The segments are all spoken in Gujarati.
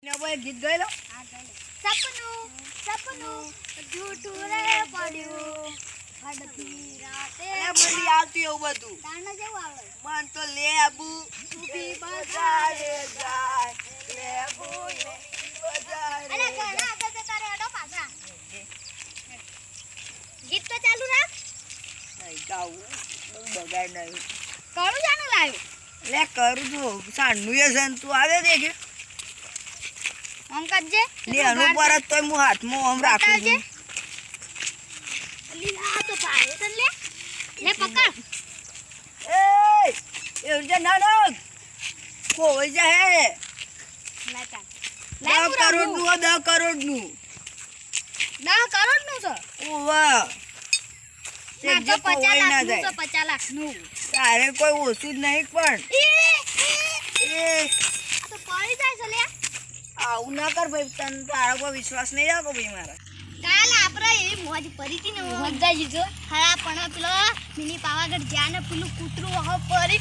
ગીત ગાઈ લો. સપનું સપનું જૂઠું રે પડ્યું અડધી રાતે મને આવતું એવું બધું. તાને જેવું આવડે મન તો લેબુ ઊભી બજારે જાય, લેબુ બજારે અરે ઘણા હતા તે તારે હેડો પાછા ગીત તો ચાલુ રાખ. નહીં ગાવું બહુ બગાડ નહીં. કરું જાનું લાવ્યું લે કરું છું સાંજનું એ છે ને તું આવે દેખે ઓમ કરજે લે અનુ પર જ તોય હું હાથમાં આમ રાખું છું. લીલા તો પાડે તને લે લે પકડ એ એવું છે ના ના કોઈ જાય લાતા 10 કરોડનું 10 કરોડનું 10 કરોડનું છે ઓવા ના તો 50 લાખનું તો 50 લાખનું તારે કોઈ ઓછું જ નહીં પણ એ તો પડી જાય છે લે આવું ના કર ભાઈ તને તારા પર વિશ્વાસ નહીં રાખો ભાઈ મારા. કાલ આપણે એવી મોજ પડી હતી ને મજા જીજો ખરા પણ પેલો મિની પાવાગઢ જ્યાં ને પેલું કૂતરું હો પરી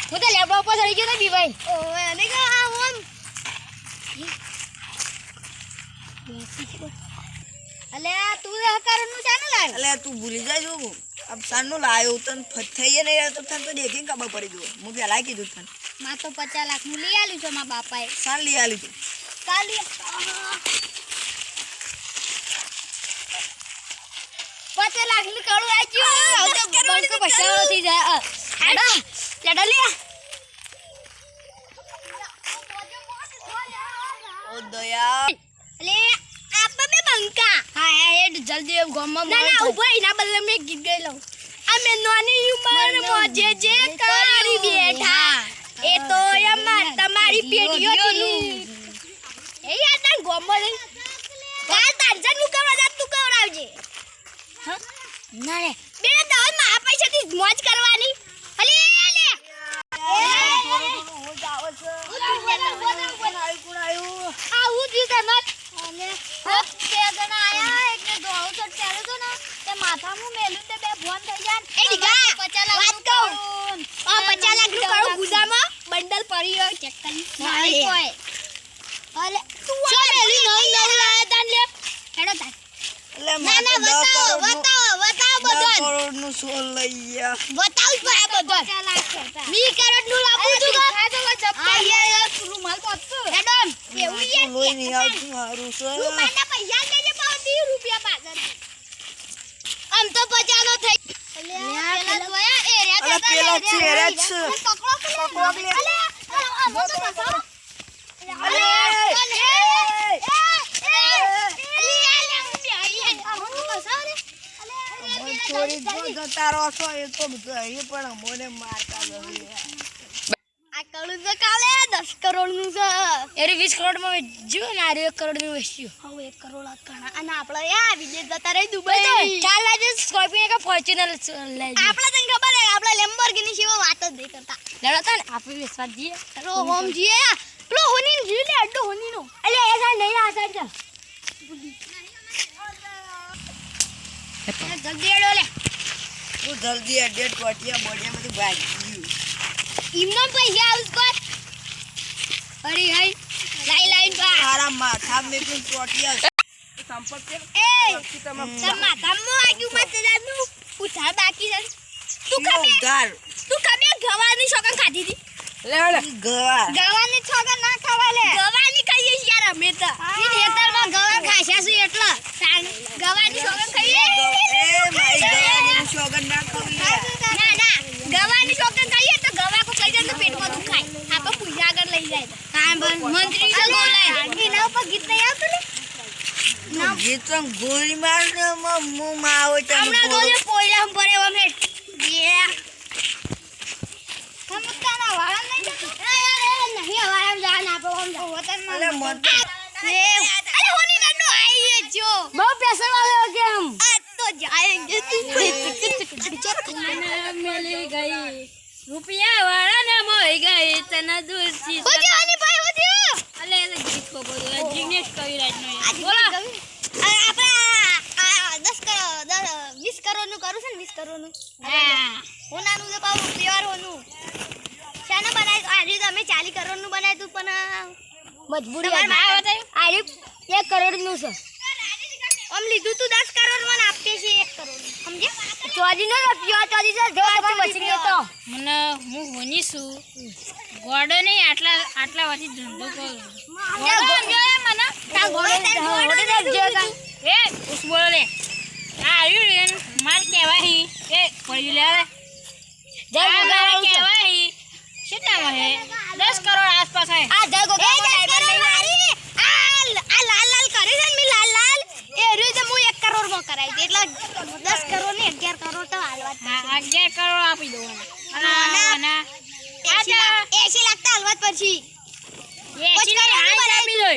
હું તો લેબડા ઉપર ચડી ગયો ને બીભાઈ ઓય અને કે આ ઓમ અલે તું હકારનું ચાને લાવ અલે તું ભૂલી જાય જો અબ સાનું લાયો તને ફથઈએ નહીં તો તને તો દેખીને ખબર પડી જો હું પહેલા કીધું તને માં તો 50 લાખનું લઈ આલ્યું છે મારા બાપાએ સાલ લઈ આલી તું કાલી 50 લાખનું કડું આચ્યું તો બંક પૈસા થઈ જાય આડા લડા લે ઓ દયા અલે આપે બે બંકા હા હેડ જલ્દી ગોમમાં ના ના ઉભો એના બદલે મે ગીત ગઈ લઉં અમે નાની ઉંમર મોજે જે કરી બેઠા એ તો અમાર તમારી પેઢીઓ એ યાર તાર ગોમમાં લઈ કાલ તારજન નું કરવા જા તું કવરાવજે હા ના રે બે દવા માં પૈસાથી મોજ કરવાની અલે અલે હું જાવ છે આવું જ તને અને બે જણા આયા એકને દોડો તો ચાલે તો ને તે માથામાં મેલું તે બે ફોન થઈ જાય એ ડીગા 50 લાખ કહું આ 50 લાખ નું કરું ગુદામાં બંડલ પડી હોય ચેક કરી નહીં કોઈ અલે તું આ મેલી નહીં લાયા તાન લે હેડો તાન એટલે ના ના બતાવો બધું કરોડનું સોલ લઈ ગયા બતાવ આ બધું 50 લાખ 20 કરોડ નું લાવું છું આ તો ચપ્પા યાર રૂમાલ પત્તો હેડો એવું યાર લોહી નહીં આવતું મારું છે રૂમાલના પૈસા લેજે પાછો 20 રૂપિયા પાછળ આમ તો 50 નો થઈ પેલા જોયા એ રે અલે પેલા ચહેરા જ છે પકડો અલે આમ તો બસાવો અલે ચોરી જો જતા રહો છો એ તો એ પણ મને મારતા નથી. આ કરોડ તો કાલે 10 કરોડ નું છે એરે 20 કરોડ માં વેચ્યું ને આરે 1 કરોડ નું વેચ્યું હવે 1 કરોડ આ ઘણા અને આપણે આ વિદેશ જતા રહી દુબઈ ચાલ આજે સ્કોર્પિયો કે ફોર્ચ્યુનર લઈ આપણે તને ખબર હે આપણે લેમ્બોર્ગિની જેવો વાત જ નહીં કરતા લડતા ને આપણે વિશ્વાસ જીએ રો હોમ જીએ પેલો હોની જી લે અડ્ડો હોની નો અલે એ સાઈડ નહીં આ સાઈડ ચાલ જલ્દી એડો લે તું જલ્દી એડેટ કોટિયા બોડિયામાંથી ભાગી ગયું ઇમનો પૈસા આઉસ કોટ અરે હાય લાઈન બા તારા માથા મે પણ કોટિયા સંપર્ક એ તમા તમો આગુ મત જાનું ઉઠા બાકી છે તું કમે ગવાની છોકન ખાધી હતી લે લે ગવાની છોકન ના ખાવા લે ગવાની ખાઈએ છે યાર અમે તો ઈ હેતરમાં ગવા ખાસ્યા છે એટલે ગવાની છોકન ખાઈએ એ મારી ગવાની છોકન ના ખાવી ના ગવાની છોકન ખાઈએ તો ગવા કો ખાઈ જાય તો પેટમાં દુખાય આપો પૂજા આગળ લઈ જાય કામ મંત્રી તો બોલાય એના ઉપર ગીત નહીં આવતું લે ગીતમ ગોળી મારને મું માવો તને હમણાં ગોળી પોઈલા પરે ઓમે યે સમજતાના વાળા નહીં જતો નહીં વાળા જાન આપો ઓમ વતન માં અલે મત અરે હોની નન્નો આઈએ જો બહુ પૈસા વાળો કે હમ આ તો જાયેંગે તું मिल गई रुपया वाला न मोई गई तना दूर सी હોજી હોની ભાઈ હોજી अले गीत को बोलो जिग्नेश कवि राज नो બોલો આપણે 10 કરોડ 20 કરોડ નું કરું છે ને 20 કરોડ નું हां હોનાનું તો પાવ પ્યોર હોનું શાના બનાય આજે તો અમે 40 કરોડ નું બનાવ્યું પણ મજબૂરી તમારે ના બતાવ્યું? આરે 1 કરોડ નું છે આમ લીધું તું 10 કરોડ મને આપે છે 1 કરોડ સમજે ચોજી નો રૂપિયો ચોજી છે જો તમારે વસી તો મને હું હોની છું ગોડો નહીં આટલા વર્ષથી ધંધો કરું ગોડો સમજો મને તા ગોળો એ ઉસ બોલો લે આ આવ્યું રે માર કહેવાય એ પડી લે જય ગોગા કહેવાય કેટલામાં હે 10 કરોડ આસપાસ હે આ જય ગોગા ડાયમંડ લઈ મારી આ લાલ લાલ કરી છે મે લાલ લાલ એ રીતે હું 1 કરોડ માં કરાવી દે એટલે 10 કરોડ ને 11 કરોડ તો હાલવા હા 11 કરોડ આપી દો અને 80 લાખ તો હાલવા પછી આપી દો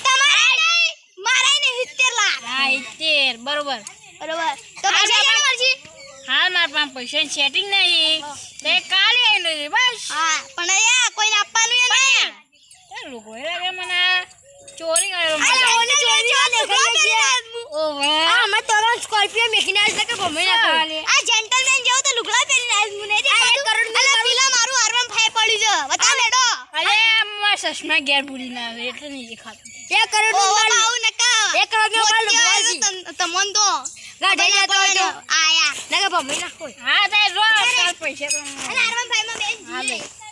તમારે નહીં મારે નહીં 70 લાખ હા 70 બરોબર બરોબર તો પૈસા ક્યાં મરજી હાલ મારા પાસે પૈસા સેટિંગ નહીં તે કાલે આવીને બસ હા પણ યા કોઈને આપવાનું એ નહીં એ લોકો એ લાગે મને ચોરી કરેલો અરે ઓને ચોરી ઓ વાહ આ અમે તો સ્કોર્પિયો મેકીને આજ તક ગમે ના ચાલે. આ જેન્ટલમેન જેવો તો લુગડા પહેરીને આજ મુને દે 1 કરોડ અલા પેલા મારું આરવામ ફાય પડી છે બતા મેડો અરે મારા સસમા ઘેર ભૂલી ના આવે એટલે નહીં દેખાતું 1 કરોડ નું માલ આવું નકા 1 કરોડ નું માલ લુગડાસી તમન તો ગાડે જતો તો આયા નકા ભમે ના કોઈ હા તાર રો તાર પૈસા તો અલા આરવામ ફાય માં બેન હા જી બે